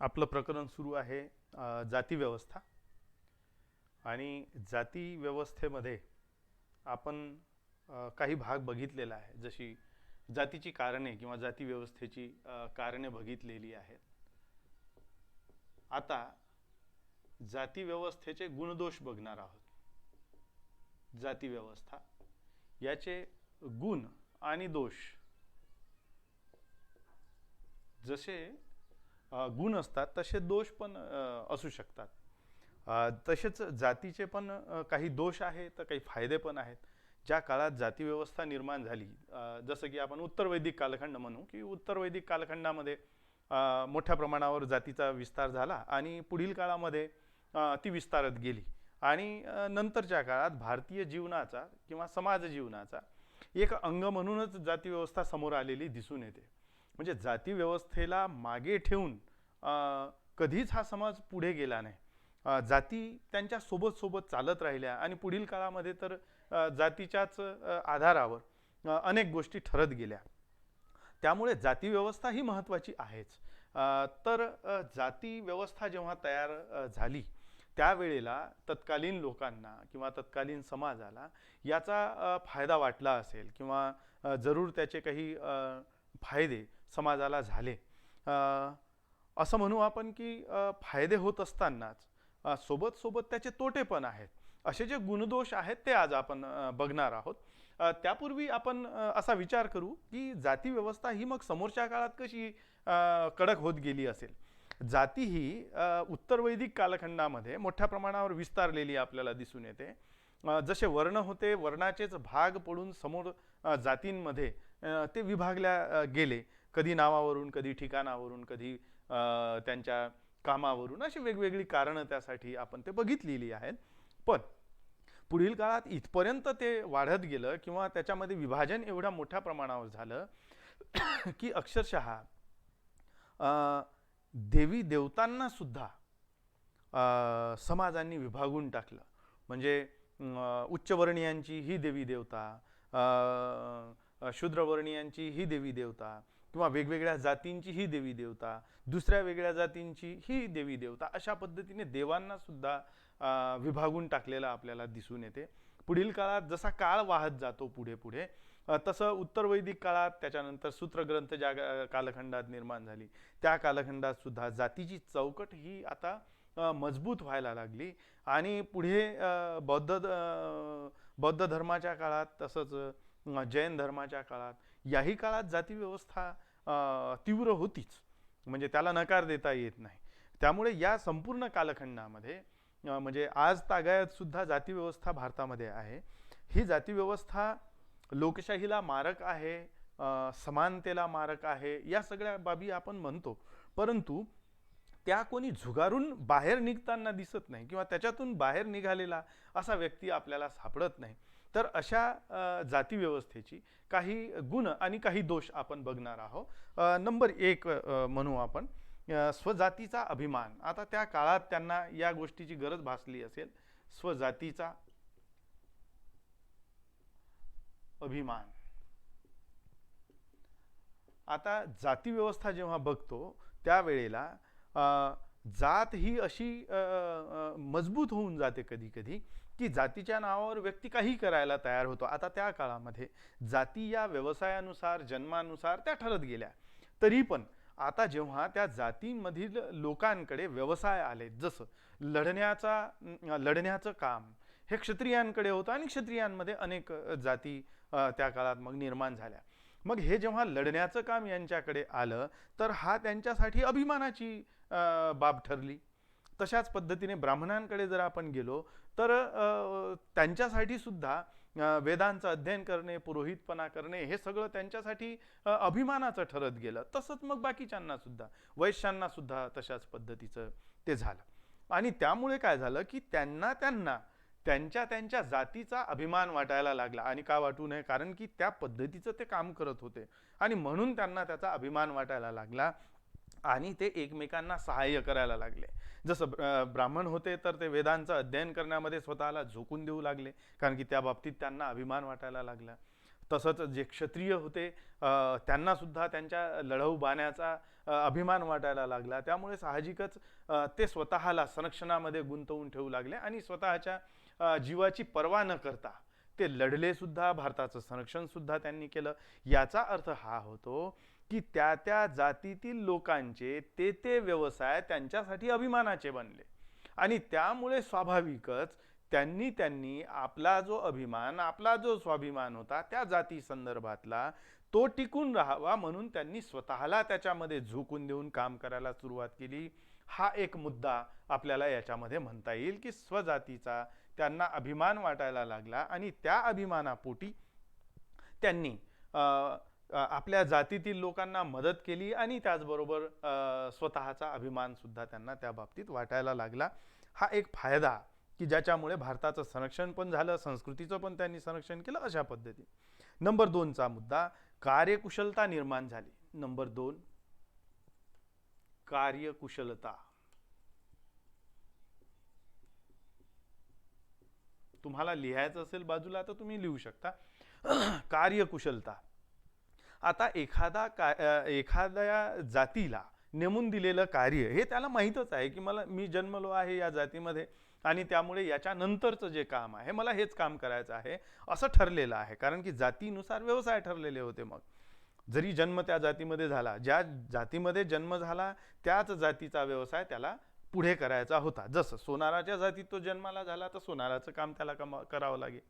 आपलं प्रकरण सुरू आहे जाती व्यवस्था. आणि जाती व्यवस्थेमध्ये आपण काही भाग बघितलेला आहे, जशी जातीची कारणे किंवा जाती व्यवस्थेची कारणे बघितलेली आहेत. आता जाती व्यवस्थेचे गुणदोष बघणार आहोत. जाती व्यवस्था याचे गुण आणि दोष, जसे गुण असतात तसे दोष पण असू शकतात. तसेच जातीचे पण काही दोष आहेत तर काही फायदे पण आहेत. ज्या काळात जाती व्यवस्था निर्माण झाली, जसं की आपण उत्तर वैदिक कालखंड म्हणू, की उत्तर वैदिक कालखंडामध्ये मोठ्या प्रमाणावर जातीचा विस्तार झाला आणि पुढील काळामध्ये ती विस्तारत गेली. आणि नंतरच्या काळात भारतीय जीवनाचा किंवा समाज जीवनाचा एक अंग म्हणूनच जाती व्यवस्था समोर आलेली दिसून येते. म्हणजे जाती व्यवस्थेला मागे ठेवून कधीच हा समाज पुढे गेला नाही. जाती त्यांच्या सोबत सोबत चालत राहिल्या आणि पुढील काळामध्ये तर जातीच्याच आधारावर अनेक गोष्टी ठरत गेल्या. त्यामुळे जाती व्यवस्था ही महत्त्वाची आहेच. तर जाती व्यवस्था जेव्हा तयार झाली त्यावेळेला तत्कालीन लोकांना किंवा तत्कालीन समाजाला याचा फायदा वाटला असेल किंवा जरूर त्याचे काही फायदे समाजाला झाले. असं म्हणू आपण की फायदे होत असतानाच सोबत सोबत त्याचे तोटे पण आहेत. असे जे गुणदोष आहेत ते आज आपण बघणार आहोत. त्यापूर्वी आपण असा विचार करू की जाती व्यवस्था ही मग समोरच्या काळात कशी कडक होत गेली असेल. जाती ही उत्तर वैदिक कालखंडामध्ये मोठ्या प्रमाणावर विस्तारलेली आपल्याला दिसून येते. जसे वर्ण होते, वर्णाचेच भाग पडून समोर जातींमध्ये ते विभागल्या गेले. कधी नावावरून, कधी ठिकाणावरून, कधी त्यांच्या कामावरून, अशी वेगवेगळी कारणं त्यासाठी आपण ते बघितलेली आहेत. पण पुढील काळात इथपर्यंत ते वाढत गेलं किंवा त्याच्यामध्ये विभाजन एवढ्या मोठ्या प्रमाणावर झालं की अक्षरशः देवी देवतांना सुद्धा समाजांनी विभागून टाकलं. म्हणजे उच्चवर्णीयांची ही देवी देवता, शूद्रवर्णीयांची ही देवी देवता, किंवा वेगवेगळ्या जातींची ही देवी देवता, दुसऱ्या वेगळ्या जातींची ही देवी देवता, अशा पद्धतीने देवांना सुद्धा विभागून टाकलेला आपल्याला दिसून येते. पुढील काळात जसा काळ वाहत जातो पुढे पुढे तसं उत्तर वैदिक काळात, त्याच्यानंतर सूत्रग्रंथ ज्या कालखंडात निर्माण झाली त्या कालखंडात सुद्धा जातीची चौकट ही आता मजबूत व्हायला लागली. आणि पुढे बौद्ध धर्माच्या काळात, तसंच जैन धर्माच्या काळात, याही काळात जाती व्यवस्था तीव्र होतीच, म्हणजे त्याला नकार देता येत नाही. त्यामुळे या संपूर्ण कालखंडामध्ये म्हणजे आज तागायत सुद्धा जाती व्यवस्था भारतामध्ये आहे. ही जाती व्यवस्था लोकशाहीला मारक आहे, समानतेला मारक आहे, या सगळ्या बाबी आपण म्हणतो. परंतु त्या कोणी झुगारून बाहेर निघताना दिसत नाही किंवा त्याच्यातून बाहेर निघालेला असा व्यक्ती आपल्याला सापडत नाही. तर अशा जाती व्यवस्थेची काही गुण आणि काही दोष आपण बघणार आहोत. नंबर 1 म्हणू आपण स्वजातीचा अभिमान. आता त्या काळात त्यांना या गोष्टीची गरज भासली असेल. स्वजातीचा अभिमान. आता जाती व्यवस्था जेव्हा बघतो त्यावेळेला जात ही अशी मजबूत होऊन जाते कधी कधी की जातीच्या नावावर व्यक्ती काही करायला तयार होतो. आता त्या काळामध्ये जाती या व्यवसायानुसार, जन्मानुसार त्या ठरत गेल्या. तरी पण आता जेव्हा त्या जातींमधील लोकांकडे व्यवसाय आले, जसं लढण्याचं काम हे क्षत्रियांकडे होतं आणि क्षत्रियांमध्ये अनेक जाती त्या काळात मग निर्माण झाल्या. मग हे जेव्हा लढण्याचं काम यांच्याकडे आलं तर हा त्यांच्यासाठी अभिमानाची बाब ठरली. तशाच पद्धतीने ब्राह्मणांकडे जर आपण गेलो तर त्यांच्यासाठी सुद्धा वेदांचं अध्ययन करणे, पुरोहितपणा करणे हे सगळं त्यांच्यासाठी अभिमानाचं ठरत गेलं. तसंच मग बाकीच्यांना सुद्धा, वैश्यांना सुद्धा तशाच पद्धतीचं ते झालं. आणि त्यामुळे काय झालं की त्यांना त्यांच्या जातीचा अभिमान वाटायला लागला. आणि का वाटू नये, कारण की त्या पद्धतीचं ते काम करत होते आणि म्हणून त्यांना त्याचा अभिमान वाटायला लागला आणि ते एकमेकांना सहाय्य करायला लागले. जसं ब्राह्मण होते तर ते वेदांचं अध्ययन करण्यामध्ये स्वतःला झोकून देऊ लागले, कारण की त्या बाबतीत त्यांना अभिमान वाटायला लागला. तसंच जे क्षत्रिय होते त्यांना सुद्धा त्यांच्या लढाऊ बाण्याचा अभिमान वाटायला लागला. त्यामुळे साहजिकच ते स्वतःला संरक्षणामध्ये गुंतवून ठेवू लागले आणि स्वतःच्या जीवाची पर्वा न करता ते लढले सुद्धा, भारताचं संरक्षण सुद्धा त्यांनी केलं. याचा अर्थ हा होतो की त्या त्या जातीतील लोकांचे ते व्यवसाय त्यांच्यासाठी अभिमानाचे बनले आणि त्यामुळे स्वाभाविकच त्यांनी आपला जो अभिमान, आपला जो स्वाभिमान होता त्या जाती संदर्भातला, तो टिकून राहावा म्हणून त्यांनी स्वतःला त्याच्यामध्ये झोकून देऊन काम करायला सुरुवात केली. हा एक मुद्दा आपल्याला याच्यामध्ये म्हणता येईल की स्वजातीचा त्यांना अभिमान वाटायला लागला आणि त्या अभिमानापोटी त्यांनी आपल्या जातीतील लोकांना मदत केली आणि त्याचबरोबर स्वतःचा अभिमान सुद्धा त्यांना त्या बाबतीत वाटायला लागला. हा एक फायदा की ज्याच्यामुळे भारताचं संरक्षण पण झालं, संस्कृतीचं पण त्यांनी संरक्षण केलं अशा पद्धतीने. नंबर 2 चा मुद्दा, कार्यकुशलता निर्माण झाली. नंबर 2, कार्यकुशलता. तुम्हाला लिहायचं असेल बाजूला तर तुम्ही लिहू शकता. कार्यकुशलता. आता एखाद्या जातीला नेमून दिलेलं कार्य हे त्याला माहीतच आहे की मी जन्मलो आहे या जातीमध्ये आणि त्यामुळे याच्यानंतरचं जे काम आहे मला हेच काम करायचं आहे असं ठरलेलं आहे. कारण की जातीनुसार व्यवसाय ठरलेले होते. मग जरी जन्म त्या जातीमध्ये झाला, ज्या जातीमध्ये जन्म झाला त्याच जातीचा व्यवसाय त्याला पुढे करायचा होता. जसं सोनाराच्या जातीत तो जन्माला झाला तर सोनाराचं काम त्याला करावं लागेल.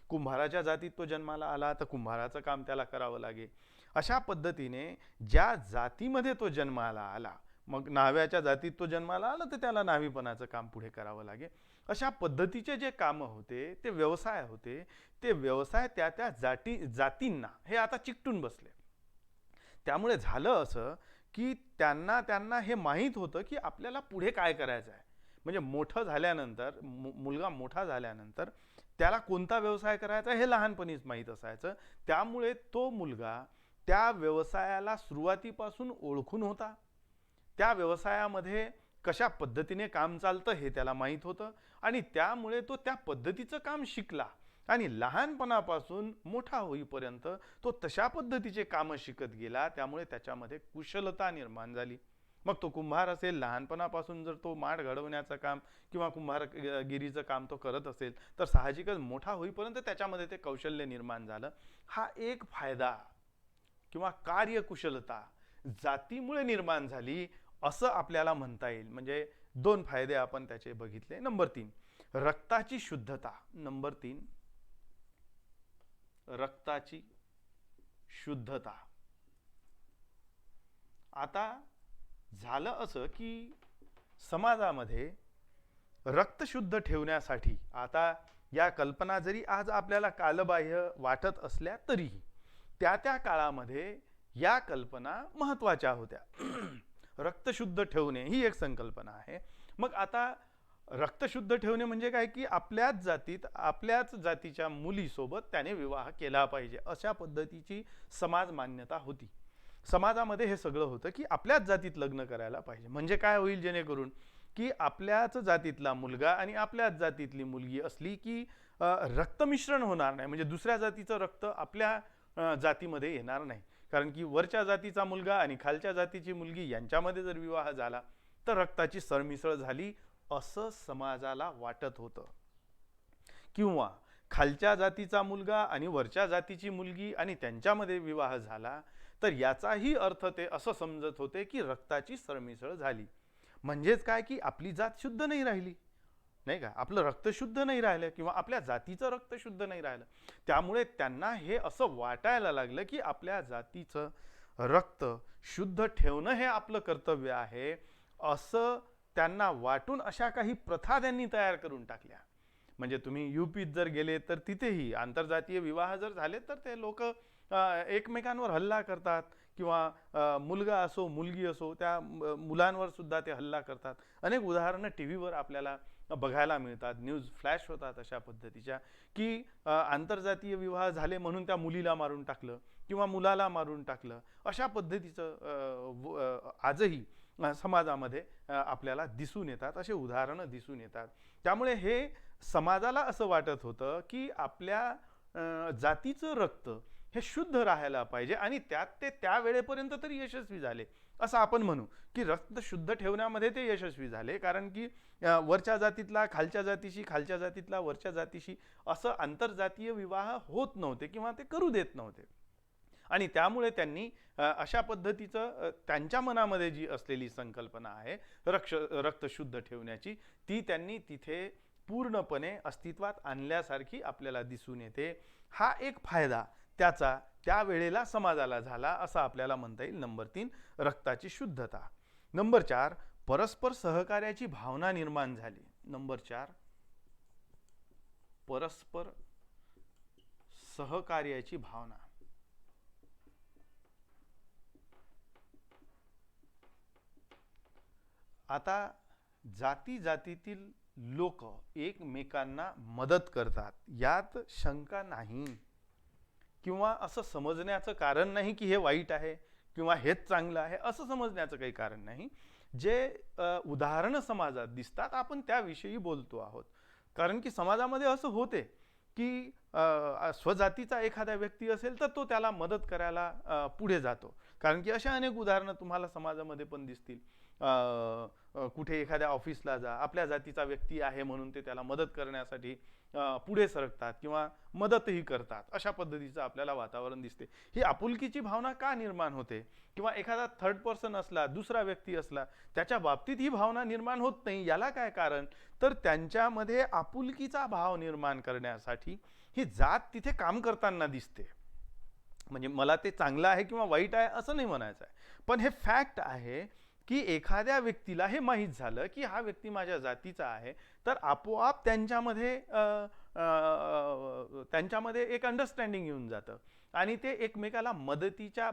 कुंभाराच्या जातीत तो जन्माला आला तर कुंभाराचं काम त्याला करावं लागेल. अशा पद्धतीने ज्या जातीमध्ये तो जन्माला आला, मग न्हाव्याच्या जातीत तो जन्माला आला तर त्याला न्हावीपणाचं काम पुढे करावं लागेल. अशा पद्धतीचे जे कामं होते, ते व्यवसाय होते, ते व्यवसाय त्या त्या जातींना हे आता चिकटून बसले. त्यामुळे झालं असं की त्यांना हे माहीत होतं की आपल्याला पुढे काय करायचं आहे. म्हणजे मोठं झाल्यानंतर, मुलगा मोठा झाल्यानंतर त्याला कोणता व्यवसाय करायचा हे लहानपणीच माहीत असायचं. त्यामुळे तो मुलगा त्या व्यवसायाला सुरुवातीपासून ओळखून होता. त्या व्यवसायामध्ये कशा पद्धतीने काम चालतं हे त्याला माहीत होतं आणि त्यामुळे तो त्या पद्धतीचं काम शिकला आणि लहानपणापासून मोठा होईपर्यंत तो तशा पद्धतीचे कामं शिकत गेला. त्यामुळे त्याच्यामध्ये कुशलता निर्माण झाली. मग तो कुंभार असेल, लहानपणापासून जर तो माठ घडवण्याचं काम किंवा कुंभारगिरीचं काम तो करत असेल तर साहजिकच मोठा होईपर्यंत त्याच्यामध्ये ते कौशल्य निर्माण झालं. हा एक फायदा किंवा कार्यकुशलता जातीमुळे निर्माण झाली असं आपल्याला म्हणता येईल. म्हणजे 2 फायदे आपण त्याचे बघितले. नंबर 3, रक्ताची शुद्धता. नंबर 3, रक्ताची शुद्धता. आता झालं असं की समाजामध्ये रक्त शुद्ध ठेवण्यासाठी, आता या कल्पना जरी आज आपल्याला कालबाह्य वाटत असल्या तरीही त्या त्या काळामध्ये या कल्पना महत्त्वाच्या होत्या. रक्त शुद्ध ठेवणे ही एक संकल्पना आहे. मग आता रक्त शुद्ध ठेवणे म्हणजे काय की आपल्याच जातीच्या मुलीसोबत त्याने विवाह केला पाहिजे अशा पद्धतीची समाज मान्यता होती. समाजामध्ये हे सगळं होतं की आपल्याच जातीत लग्न करायला पाहिजे. म्हणजे काय होईल, जेणेकरून की आपल्याच जातीतला मुलगा आणि आपल्याच जातीतली मुलगी असली की रक्तमिश्रण होणार नाही. म्हणजे दुसऱ्या जातीचं रक्त आपल्या जातीमध्ये येणार नाही. कारण की वरच्या जातीचा मुलगा आणि खालच्या जातीची मुलगी यांच्यामध्ये जर विवाह झाला तर रक्ताची सरमिसळ झाली असं समाजाला वाटत होतं. किंवा खालच्या जातीचा मुलगा आणि वरच्या जातीची मुलगी आणि त्यांच्यामध्ये विवाह झाला तर याचाही अर्थ ते असं समजत होते की रक्ताची सरमिसळ झाली. म्हणजेच काय की आपली जात शुद्ध नाही राहिली, नाही का, आपलं रक्त शुद्ध नाही राहिलं किंवा आपल्या जातीचं रक्त शुद्ध नाही राहिलं. त्यामुळे त्यांना हे असं वाटायला लागलं की आपल्या जातीचं रक्त शुद्ध ठेवणं हे आपलं कर्तव्य आहे असं त्यांना वाटून अशा काही प्रथा त्यांनी तयार करून टाकल्या. म्हणजे तुम्ही यूपीत जर गेले तर तिथेही आंतरजातीय विवाह जर झाले तर ते लोक एकमेकांवर हल्ला करतात किंवा मुलगा असो मुलगी असो त्या मुलांवर सुद्धा ते हल्ला करतात. अनेक उदाहरणं टीव्हीवर आपल्याला बघायला मिळतात, न्यूज फ्लॅश होतात अशा पद्धतीच्या की आंतरजातीय विवाह झाले म्हणून त्या मुलीला मारून टाकलं किंवा मुलाला मारून टाकलं. अशा पद्धतीचं आजही समाजामध्ये आपल्याला दिसून येतात, असे उदाहरणं दिसून येतात. त्यामुळे हे समाजाला असं वाटत होतं की आपल्या जातीचं रक्त हे शुद्ध राहायला पाहिजे आणि त्यात ते त्या वेळेपर्यंत तरी यशस्वी झाले असं आपण म्हणू की रक्त शुद्ध ठेवण्यामध्ये ते यशस्वी झाले, कारण की वरच्या जातीतला खालच्या जातीशी, खालच्या जातीतला वरच्या जातीशी असं आंतरजातीय विवाह होत नव्हते किंवा ते करू देत नव्हते. आणि त्यामुळे त्यांनी अशा पद्धतीचं त्यांच्या मनामध्ये जी असलेली संकल्पना आहे रक्त शुद्ध ठेवण्याची, ती त्यांनी तिथे पूर्णपणे अस्तित्वात आणल्यासारखी आपल्याला दिसून येते. हा एक फायदा त्याचा त्या वेळेला समाजाला झाला असं आपल्याला म्हणता येईल. नंबर 3, रक्ताची शुद्धता. नंबर 4, परस्पर सहकार्याची भावना निर्माण झाली. नंबर 4, परस्पर सहकार्याची भावना. आता जाती जातीतील लोक एकमेकांना मदत करतात यात शंका नाही, किंवा असं समजण्याचं कारण नाही की हे वाईट आहे किंवा हेच चांगलं आहे असं समजण्याचं काही कारण नाही. जे उदाहरणं समाजात दिसतात आपण त्याविषयी बोलतो आहोत. कारण की समाजामध्ये असं होते की स्वजातीचा एखादा व्यक्ती असेल तर तो त्याला मदत करायला पुढे जातो. कारण की अशा अनेक उदाहरणं तुम्हाला समाजामध्ये पण दिसतील. कुठे एखाद्या ऑफिसला जा, आपल्या जातीचा व्यक्ती आहे म्हणून ते त्याला मदत करण्यासाठी पुढे सरकतात किंवा मदतही करतात. अशा पद्धतीचं आपल्याला वातावरण दिसते. ही आपुलकीची भावना का निर्माण होते? किंवा एखादा थर्ड पर्सन असला, दुसरा व्यक्ती असला, त्याच्या बाबतीत ही भावना निर्माण होत नाही. याला काय कारण? तर त्यांच्यामध्ये आपुलकीचा भाव निर्माण करण्यासाठी ही जात तिथे काम करताना दिसते. म्हणजे मला ते चांगलं आहे किंवा वाईट आहे असं नाही म्हणायचं आहे, पण हे फॅक्ट आहे की एखाद्या व्यक्तीला हे माहीत झालं की हा व्यक्ती माझ्या जातीचा आहे, तर आपोआप त्यांच्यामध्ये एक अंडरस्टँडिंग येऊन जातं आणि ते एकमेकाला मदतीच्या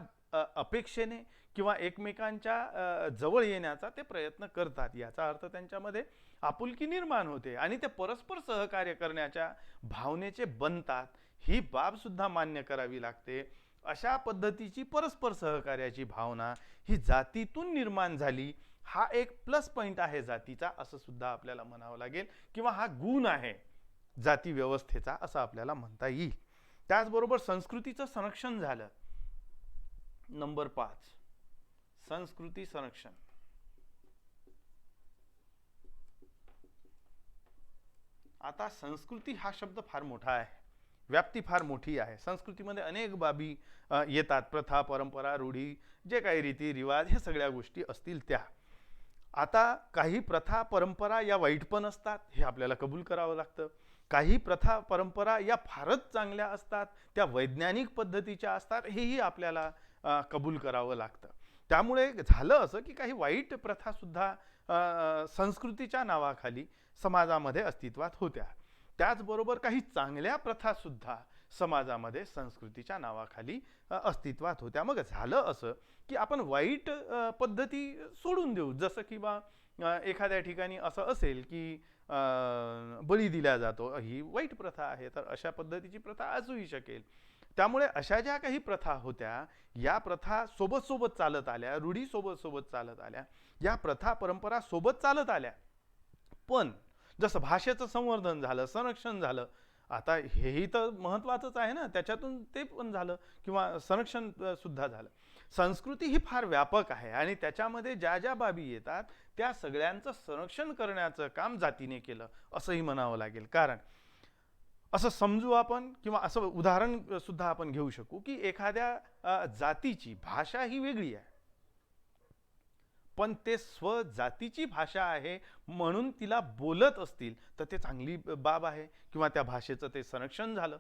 अपेक्षेने किंवा एकमेकांच्या जवळ येण्याचा ते प्रयत्न करतात. याचा अर्थ त्यांच्यामध्ये आपुलकी निर्माण होते आणि ते परस्पर सहकार्य करण्याच्या भावनेचे बनतात. ही बाब सुद्धा मान्य करावी लागते. अशा पद्धतीची परस्पर सहकार्याची भावना ही जातीतून निर्माण झाली. हा एक प्लस पॉइंट आहे जातीचा असं सुद्धा आपल्याला म्हणावं लागेल, किंवा हा गुण आहे जाती व्यवस्थेचा असं आपल्याला म्हणता येईल. त्याचबरोबर संस्कृतीचं संरक्षण झालं. नंबर 5, संस्कृती संरक्षण. आता संस्कृती हा शब्द फार मोठा आहे, व्याप्ती फार मोठी आहे. संस्कृतीमध्ये अनेक बाबी येतात, प्रथा, परंपरा, रूढी, जे काही रीती रिवाज, हे सगळ्या गोष्टी असतील त्या. आता काही प्रथा परंपरा या वाईट पण असतात, हे आपल्याला कबूल करावं लागतं. काही प्रथा परंपरा या फारच चांगल्या असतात, त्या वैज्ञानिक पद्धतीच्या असतात, हेही आपल्याला कबूल करावं लागतं. त्यामुळे झालं असं की काही वाईट प्रथा सुद्धा संस्कृतीच्या नावाखाली समाजामध्ये अस्तित्वात होत्या. त्याचबरोबर काही चांगल्या प्रथा सुद्धा समाजामध्ये संस्कृतीच्या नावाखाली अस्तित्वात होत्या. मग झालं असं की आपण वाईट पद्धती सोडून देऊ. जसं की एखाद्या ठिकाणी असं असेल की बळी दिला जातो, ही वाईट प्रथा आहे, तर अशा पद्धतीची प्रथा असूही शकेल. त्यामुळे अशा ज्या काही प्रथा होत्या, या प्रथा सोबत सोबत चालत आल्या, रूढी सोबत सोबत चालत आल्या, या प्रथा परंपरा सोबत चालत आल्या. पण जसं भाषेचं संवर्धन झालं, संरक्षण झालं, आता हेही तर महत्त्वाचंच आहे ना, त्याच्यातून ते पण झालं किंवा संरक्षण सुद्धा झालं. संस्कृती ही फार व्यापक आहे आणि त्याच्यामध्ये ज्या ज्या बाबी येतात त्या सगळ्यांचं संरक्षण करण्याचं काम जातीने केलं असंही म्हणावं लागेल. कारण असं समजू आपण, किंवा असं उदाहरण सुद्धा आपण घेऊ शकू की एखाद्या जातीची भाषा ही वेगळी आहे, पण ते स्वजातीची भाषा आहे म्हणून तिला बोलत असतील तर ते चांगली बाब आहे, किंवा त्या भाषेचं ते संरक्षण झालं,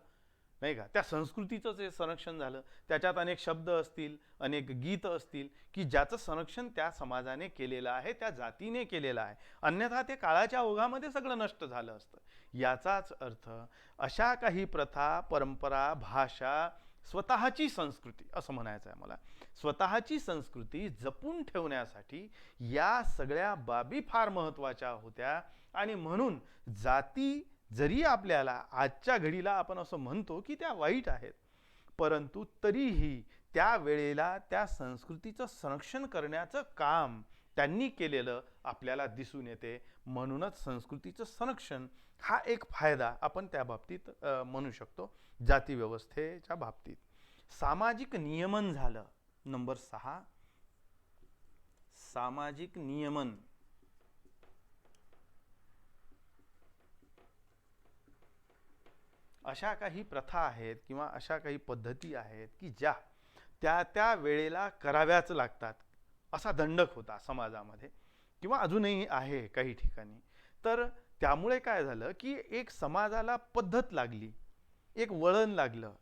नाही का? त्या संस्कृतीचं ते संरक्षण झालं. त्याच्यात अनेक शब्द असतील, अनेक गीत असतील की ज्याचं संरक्षण त्या समाजाने केलेलं आहे, त्या जातीने केलेलं आहे. अन्यथा ते काळाच्या ओघामध्ये सगळं नष्ट झालं असतं. याचाच अर्थ अशा काही प्रथा, परंपरा, भाषा, स्वतःची संस्कृती असं म्हणायचं आहे मला, स्वतःची संस्कृती जपून ठेवण्यासाठी या सगळ्या बाबी फार महत्त्वाच्या होत्या. आणि म्हणून जाती जरी आपल्याला आजच्या घडीला आपण असं म्हणतो की त्या वाईट आहेत, परंतु तरीही त्या वेळेला त्या संस्कृतीचं संरक्षण करण्याचं काम त्यांनी केलेलं आपल्याला दिसून येते. म्हणूनच संस्कृतीचं संरक्षण हा एक फायदा आपण त्या बाबतीत म्हणू शकतो जाती व्यवस्थेच्या बाबतीत. सामाजिक नियमन झालं. नंबर 6, सामाजिक नियमन. अशा काही प्रथा आहेत किंवा अशा काही पद्धती आहेत की ज्या त्या त्या वेळेला कराव्याच लागतात, असा दंडक होता समाजामध्ये किंवा अजूनही आहे काही ठिकाणी. तर त्यामुळे काय झालं की एक समाजाला पद्धत लागली, एक वळण लागलं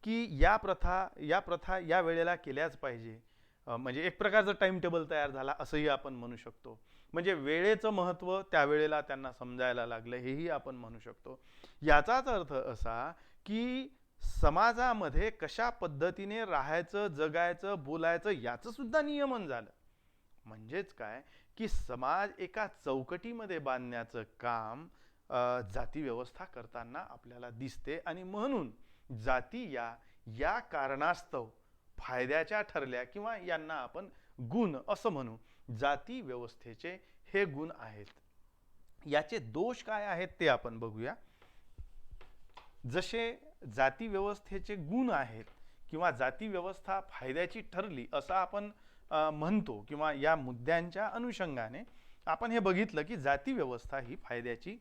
की या प्रथा या वेळेला केल्याच पाहिजे. म्हणजे एक प्रकारचं टाइम टेबल तयार झाला असंही आपण म्हणू शकतो. म्हणजे वेळेचं महत्त्व त्यावेळेला त्यांना समजायला लागलं, हेही आपण म्हणू शकतो. याचाच अर्थ असा की समाजामध्ये कशा पद्धतीने राहायचं, जगायचं, बोलायचं याचं सुद्धा नियमन झालं. म्हणजेच काय की समाज एका चौकटीमध्ये बांधण्याचं काम जाती व्यवस्था करताना आपल्याला दिसते. आणि म्हणून जाती या कारणास्तव फायद्याच्या ठरल्या किंवा यांना आपण गुण असं म्हणू. जाती व्यवस्थेचे हे गुण आहेत. याचे दोष काय आहेत ते आपण बघूया. जसे जाती व्यवस्थेचे गुण आहेत किंवा जाती व्यवस्था फायद्याची ठरली असं आपण म्हणतो किंवा या मुद्द्यांच्या अनुषंगाने आपण हे बघितलं की जाती व्यवस्था ही फायद्याची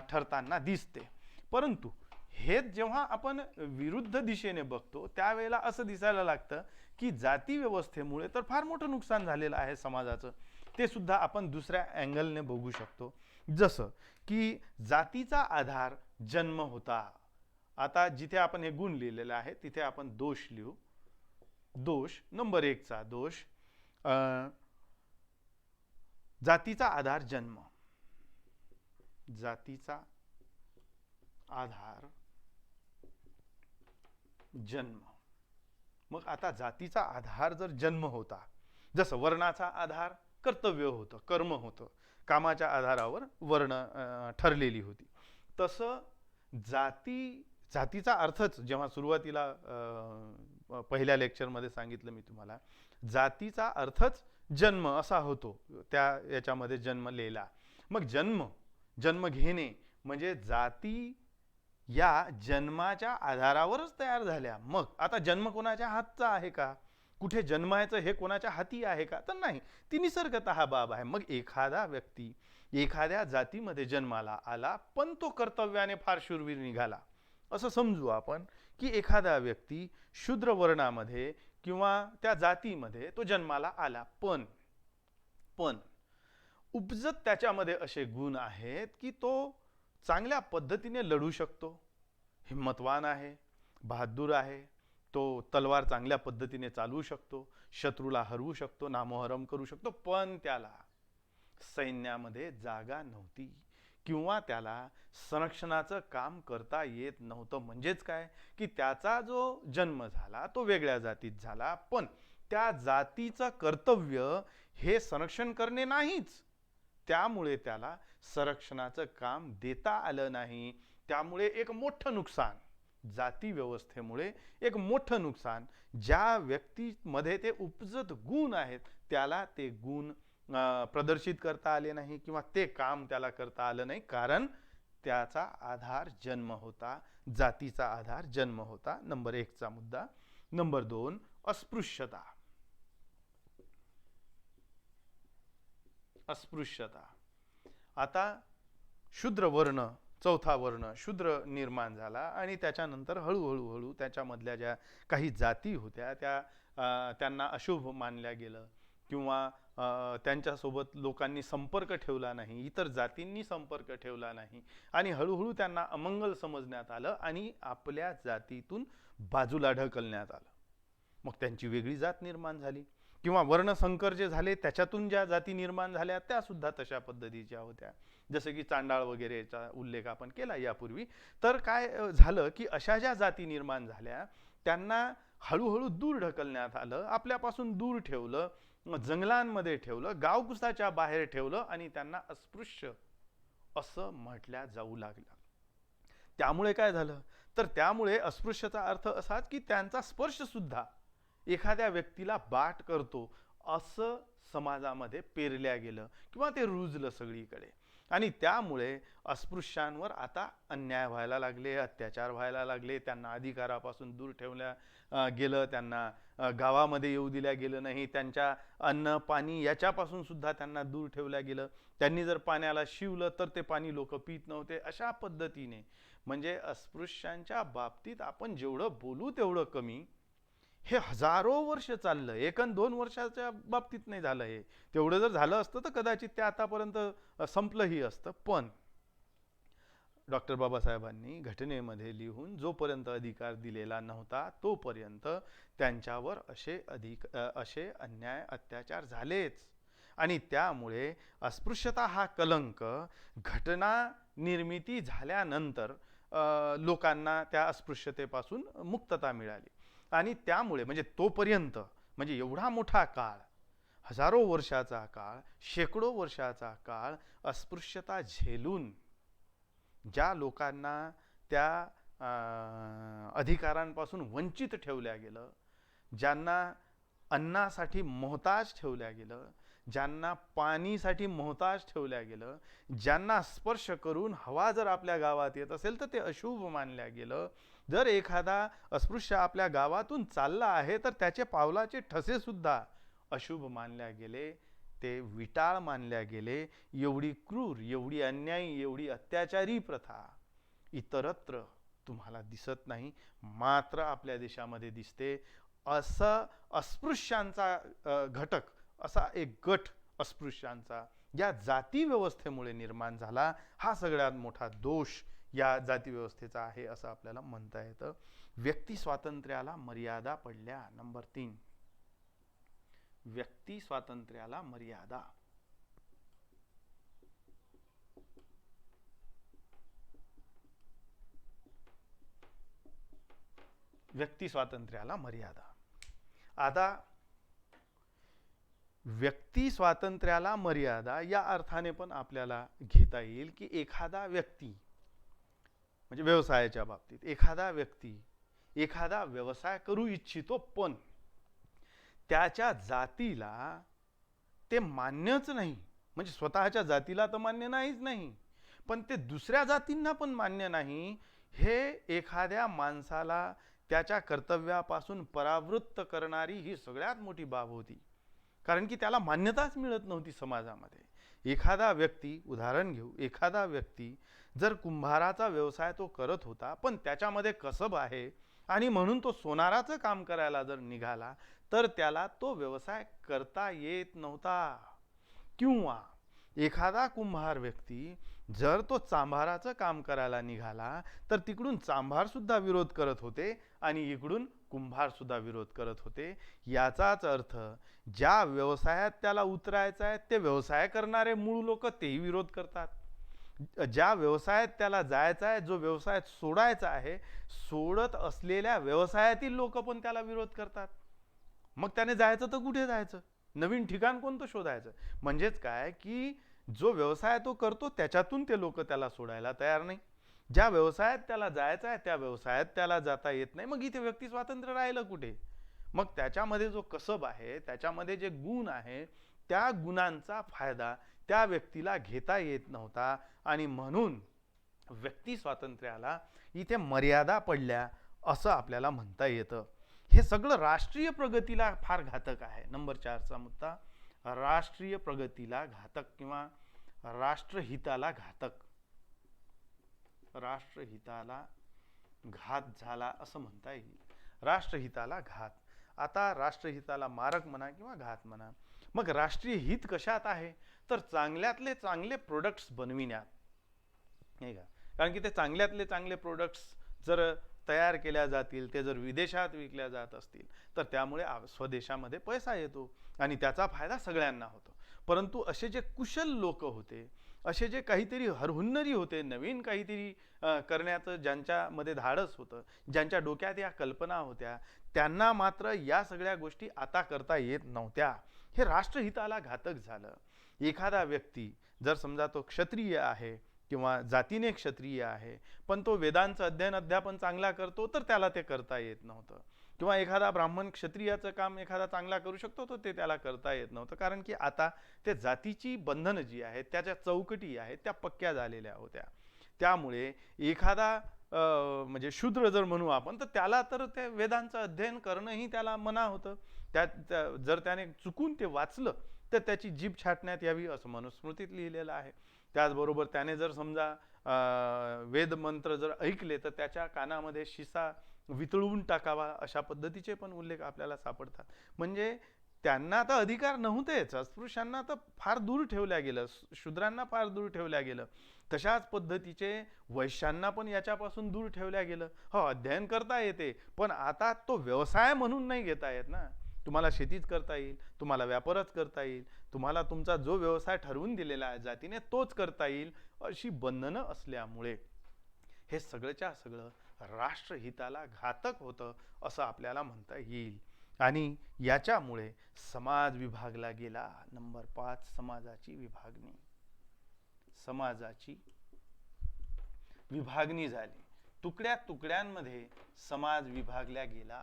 ठरताना दिसते. परंतु हेच जेव्हा आपण विरुद्ध दिशेने बघतो त्यावेळेला असं दिसायला लागतं की जाती व्यवस्थेमुळे तर फार मोठं नुकसान झालेलं आहे समाजाचं. ते सुद्धा आपण दुसऱ्या अँगलने बघू शकतो. जसं की जातीचा आधार जन्म होता. आता जिथे आपण हे गुण लिहिलेले आहे तिथे आपण दोष लिहू. दोष नंबर 1 चा दोष, जातीचा आधार जन्म. जातीचा आधार जन्म. मग आता जातीचा आधार जर जन्म होता, जसं वर्णाचा आधार कर्तव्य होतं, कर्म होतं, कामाच्या आधारावर वर्ण ठरलेली होती, तसं जातीचा अर्थच जेव्हा सुरुवातीला पहिल्या लेक्चरमध्ये सांगितलं मी तुम्हाला, जातीचा अर्थच जन्म असा होतो. त्या याच्यामध्ये जन्मलेला. मग जन्म घेणे म्हणजे जाती या जन्माच्या आधारावरच तयार झाल्या. मग आता जन्म कोणाच्या हातचा आहे का? कुठे जन्मायचं हे कोणाच्या हाती आहे का? तर नाही, ती निसर्गतः बाब आहे. मग एखादा व्यक्ती एखाद्या जातीमध्ये जन्माला आला पण तो कर्तव्याने फार शूरवीर निघाला, असं समजू आपण की एखादा व्यक्ती शूद्र वर्णामध्ये किंवा त्या जातीमध्ये तो जन्माला आला, पण उपजत त्याच्यामध्ये असे गुण आहेत की तो चांगल्या पद्धतीने लढू शकतो, हिम्मतवान आहे, बहादूर आहे, तो तलवार चांगल्या पद्धतीने चालवू शकतो, शत्रूला हरवू शकतो, नामोहरम करू शकतो. पण त्याला सैन्यामध्ये जागा नव्हती किंवा त्याला संरक्षणाचं काम करता येत नव्हतं. म्हणजेच काय की त्याचा जो जन्म झाला तो वेगळ्या जातीत झाला, पण त्या जातीचं कर्तव्य हे संरक्षण करणे नाहीच. त्यामुळे त्याला संरक्षणाचं काम देता आलं नाही. त्यामुळे एक मोठं नुकसान, जाती व्यवस्थेमुळे एक मोठं नुकसान. ज्या व्यक्तीमध्ये ते उपजत गुण आहेत त्याला ते गुण प्रदर्शित करता आले नाही किंवा ते काम त्याला करता आलं नाही, कारण त्याचा आधार जन्म होता, जातीचा आधार जन्म होता. नंबर 1 चा मुद्दा. नंबर 2, अस्पृश्यता. अस्पृश्यता. आता शूद्र वर्ण, चौथा वर्ण शूद्र निर्माण झाला आणि त्याच्यानंतर हळूहळू त्याच्यामधल्या ज्या काही जाती होत्या त्यांना अशुभ मानल्या गेलं किंवा त्यांच्यासोबत लोकांनी संपर्क ठेवला नाही, इतर जातींनी संपर्क ठेवला नाही आणि हळूहळू त्यांना अमंगल समजण्यात आलं आणि आपल्या जातीतून बाजूला ढकलण्यात आलं. मग त्यांची वेगळी जात निर्माण झाली किंवा वर्णसंकर जे झाले त्याच्यातून ज्या जाती निर्माण झाल्या त्या सुद्धा तशा पद्धतीच्या होत्या. जसं की चांडाळ वगैरेचा उल्लेख आपण केला यापूर्वी. तर काय झालं की अशा ज्या जाती निर्माण झाल्या त्यांना हळूहळू दूर ढकलण्यात आलं, आपल्यापासून दूर ठेवलं, जंगलांमध्ये ठेवलं, गावकुसाच्या बाहेर ठेवलं आणि त्यांना अस्पृश्य असं म्हटल्या जाऊ लागलं. त्यामुळे काय झालं तर त्यामुळे अस्पृश्यचा अर्थ असाच की त्यांचा स्पर्श सुद्धा एखाद्या व्यक्तीला बाट करतो असं समाजामध्ये पेरल्या गेलं किंवा ते रुजलं सगळीकडे. आणि त्यामुळे अस्पृश्यांवर आता अन्याय व्हायला लागले, अत्याचार व्हायला लागले, त्यांना अधिकारापासून दूर ठेवल्या गेलं, त्यांना गावामध्ये येऊ दिल्या गेलं नाही, त्यांच्या अन्न पाणी याच्यापासून सुद्धा त्यांना दूर ठेवल्या गेलं. त्यांनी जर पाण्याला शिवलं तर ते पाणी लोक पित नव्हते. अशा पद्धतीने म्हणजे अस्पृश्यांच्या बाबतीत आपण जेवढं बोलू तेवढं कमी. हे हजारो वर्ष चाललं, 1-2 वर्षाच्या बाबतीत नाही झालं. हे तेवढं जर झालं असतं तर कदाचित ते आतापर्यंत संपलंही असतं. पण डॉक्टर बाबासाहेबांनी घटनेमध्ये लिहून जोपर्यंत अधिकार दिलेला नव्हता तोपर्यंत त्यांच्यावर असे अन्याय अत्याचार झालेच. आणि त्यामुळे अस्पृश्यता हा कलंक घटना निर्मिती झाल्यानंतर लोकांना त्या अस्पृश्यतेपासून मुक्तता मिळाली. आणि त्यामुळे म्हणजे तोपर्यंत म्हणजे एवढा मोठा काळ, हजारो वर्षाचा काळ, शेकडो वर्षाचा काळ अस्पृश्यता झेलून ज्या लोकांना त्या अधिकारांपासून वंचित ठेवल्या गेलं, ज्यांना अन्नासाठी मोहताज ठेवल्या गेलं, ज्यांना पाणीसाठी मोहताज ठेवल्या गेलं, ज्यांना स्पर्श करून हवा जर आपल्या गावात येत असेल तर ते अशुभ मानल्या गेलं. जर एखादा अस्पृश्य आपल्या गावातून चालला आहे तर त्याचे पावलाचे ठसे सुद्धा अशुभ मानल्या गेले, ते विटाळ मानल्या गेले. एवढी क्रूर, एवढी अन्यायी, एवढी अत्याचारी प्रथा इतरत्र तुम्हाला दिसत नाही, मात्र आपल्या देशामध्ये दिसते. असं अस्पृश्यांचा घटक, असा एक गट अस्पृश्यांचा या जाती व्यवस्थेमुळे निर्माण झाला. हा सगळ्यात मोठा दोष या जाती व्यवस्थेचा आहे असं आपल्याला म्हणता येतं. व्यक्ती स्वातंत्र्याला मर्यादा पडल्या. नंबर 3, व्यक्ती स्वातंत्र्याला मर्यादा. व्यक्ती स्वातंत्र्याला मर्यादा. आता व्यक्ती स्वातंत्र्याला मर्यादा या अर्थाने पण आपल्याला घेता येईल की एखादा व्यक्ती म्हणजे व्यवसायाच्या बाबतीत एखादा व्यक्ती एखादा व्यवसाय करू इच्छितो, पण त्याच्या जातीला ते मान्यच नाही. म्हणजे स्वतःच्या जातीला तर मान्य नाहीच नाही, पण ते दुसऱ्या जातींना पण मान्य नाही. हे एखाद्या माणसाला त्याच्या कर्तव्यापासून परावृत्त करणारी ही सगळ्यात मोठी बाब होती, कारण की त्याला मान्यताच मिळत नव्हती समाजामध्ये. एखादा व्यक्ती, उदाहरण घेऊ, एखादा व्यक्ती जर कुंभाराचा व्यवसाय तो करत होता, पण त्याच्यामध्ये कसब आहे आणि म्हणून तो सोनाराचं काम करायला जर निघाला तर त्याला तो व्यवसाय करता येत नव्हता. किंवा एखादा कुंभार व्यक्ती जर तो चांभाराचं काम करायला निघाला तर तिकडून चांभार सुद्धा विरोध करत होते आणि इकडून कुंभार सुद्धा विरोध करत होते. याचाच अर्थ ज्या व्यवसायात त्याला उतरायचं आहे ते व्यवसाय करणारे मूळ लोक तेही विरोध करतात. ज्या व्यवसायात त्याला जायचं आहे, जो व्यवसाय सोडायचा आहे, सोडत असलेल्या व्यवसायातील लोक पण त्याला विरोध करतात. मग त्याने जायचं तर कुठे जायचं, नवीन ठिकाण कोणतं शोधायचं. म्हणजेच काय की जो व्यवसाय तो करतो त्याच्यातून ते लोक त्याला सोडायला तयार नाही. ज्या व्यवसायात त्याला जायचं आहे त्या व्यवसायात त्याला जाता येत नाही. मग इथे व्यक्ती स्वातंत्र्य राहिलं कुठे. मग त्याच्यामध्ये जो कसब आहे, त्याच्यामध्ये जे गुण आहे, त्या गुणांचा फायदा त्या व्यक्तीला घेता येत नव्हता आणि म्हणून व्यक्ती स्वातंत्र्याला इथे मर्यादा पडल्या असं आपल्याला म्हणता येतं. हे सगळं राष्ट्रीय प्रगतीला फार घातक आहे. नंबर 4चा मुद्दा, राष्ट्रीय प्रगतीला घातक किंवा राष्ट्रहिताला घातक. राष्ट्रहिताला घात झाला असं म्हणता येईल. राष्ट्रहिताला घात. आता राष्ट्रहिताला मारक म्हणा किंवा घात म्हणा. मग राष्ट्रीय हित कशात आहे, तर चांगल्यातले चांगले प्रोडक्ट्स बनविण्यात, नाही का. कारण की ते चांगल्यातले चांगले प्रोडक्ट्स जर तयार केल्या जातील, ते जर विदेशात विकल्या जात असतील तर त्यामुळे स्वदेशामध्ये पैसा येतो आणि त्याचा फायदा सगळ्यांना होतो. परंतु असे जे कुशल लोक होते, असे जे काहीतरी हरहुन्नरी होते, नवीन काहीतरी करण्याचं ज्यांच्यामध्ये धाडस होतं, ज्यांच्या डोक्यात या कल्पना होत्या, त्यांना मात्र या सगळ्या गोष्टी आता करता येत नव्हत्या. हे राष्ट्रहिताला घातक झालं. एखादा व्यक्ती जर समजा तो क्षत्रिय आहे किंवा जातीने क्षत्रिय आहे, पण तो वेदांचं अध्ययन अध्यापन चांगला करतो तर त्याला ते करता येत नव्हतं. किंवा एखादा ब्राह्मण क्षत्रियाचं काम एखादा चांगला करू शकतो तो ते त्याला करता येत नव्हतं, कारण की आता ते जातीची बंधनं जी आहेत त्याच्या चौकटी आहेत त्या पक्क्या झालेल्या होत्या. त्यामुळे एखादा म्हणजे शूद्र जर म्हणू आपण तर त्याला तर त्या वेदांचं अध्ययन करणंही त्याला मना होतं. जर त्याने चुकून ते वाचलं तर त्याची जीभ छाटण्यात यावी असं मनुस्मृतीत लिहिलेलं आहे. त्याचबरोबर त्याने जर समजा वेद मंत्र जर ऐकले तर त्याच्या कानामध्ये शिसा वितळवून टाकावा अशा पद्धतीचे पण उल्लेख आपल्याला सापडतात. म्हणजे त्यांना तर अधिकार नव्हतेच, अस्पृश्यांना तर फार दूर ठेवल्या गेलं, शूद्रांना फार दूर ठेवल्या गेलं. तशाच पद्धतीचे वैश्यांना पण याच्यापासून दूर ठेवल्या गेलं. हो, अध्ययन करता येते पण आता तो व्यवसाय म्हणून नाही घेता येत ना. तुम्हाला शेतीच करता येईल, तुम्हाला व्यापारच करता येईल, तुम्हाला तुमचा जो व्यवसाय ठरवून दिलेला आहे जातीने तोच करता येईल, अशी बंधनं असल्यामुळे हे सगळंच्या सगळं राष्ट्रहिताला घातक होतं असं आपल्याला म्हणता येईल. आणि याच्यामुळे समाज विभागला गेला. नंबर 5, समाजाची विभागणी. समाजाची विभागणी झाली, तुकड्या तुकड्यांमध्ये समाज विभागला गेला.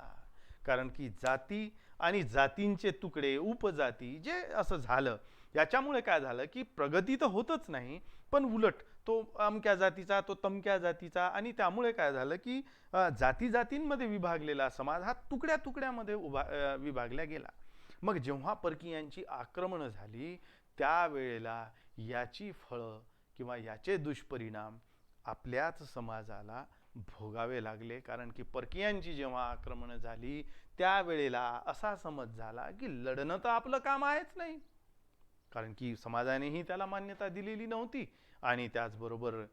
कारण की जाती आणि जातींचे तुकडे, उपजाती जे असं झालं, याच्यामुळे काय झालं की प्रगती तर होतच नाही, पण उलट तो अमक्या जातीचा, तो तमक्या जातीचा, आणि त्यामुळे काय झालं की जाती जातींमध्ये विभागलेला समाज हा तुकड्या तुकड्यामध्ये विभागला गेला. मग जेव्हा परकीयांची आक्रमणं झाली त्यावेळेला याची फळं किंवा याचे दुष्परिणाम आपल्याच समाजाला भोगावे लागले. कारण की परकीयांची जेव्हा आक्रमणं झाली त्यावेळेला असा समज झाला की लढणं तर आपलं काम आहेच नाही, कारण की समाजानेही त्याला मान्यता दिलेली नव्हती आणि त्याचबरोबर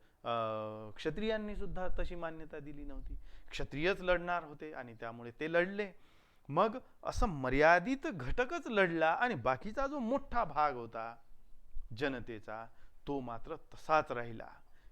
क्षत्रियांनी सुद्धा तशी मान्यता दिली नव्हती. क्षत्रियच लढणार होते आणि त्यामुळे ते लढले. मग असं मर्यादित घटकच लढला आणि बाकीचा जो मोठा भाग होता जनतेचा तो मात्र तसाच राहिला.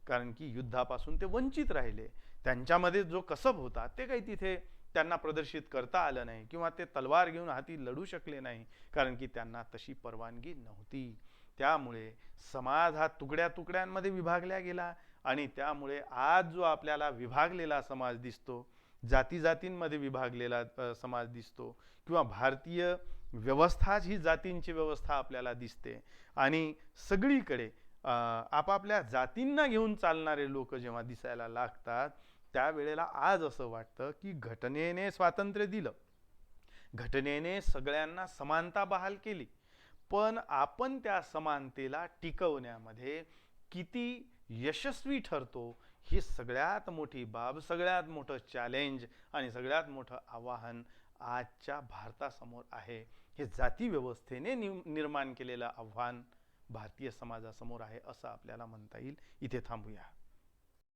कारण की युद्धापासून ते वंचित राहिले. त्यांच्यामध्ये जो कसब होता ते काही तिथे त्यांना प्रदर्शित करता आलं नाही किंवा ते तलवार घेऊन हाती लढू शकले नाही, कारण की त्यांना तशी परवानगी नव्हती. त्यामुळे समाज हा तुकड्या तुकड्यांमध्ये विभागला गेला आणि त्यामुळे आज जो आपल्याला विभागलेला समाज दिसतो, जाती जातींमध्ये विभागलेला समाज दिसतो, किंवा भारतीय व्यवस्थाच ही जातींची व्यवस्था आपल्याला दिसते आणि सगळीकडे आपापल्या जातींना घेऊन चालणारे लोक जेव्हा दिसायला लागतात त्यावेळेला आज असं वाटतं की घटनेने स्वातंत्र्य दिलं, घटनेने सगळ्यांना समानता बहाल केली, पण आपण त्या समानतेला टिकवण्यामध्ये किती यशस्वी ठरतो ही सगळ्यात मोठी बाब, सगळ्यात मोठं चॅलेंज आणि सगळ्यात मोठं आव्हान आजच्या भारतासमोर आहे. हे जाती व्यवस्थेने निर्माण केलेलं आव्हान भारतीय समाजासमोर आहे असं आपल्याला म्हणता येईल. इथे थांबूया.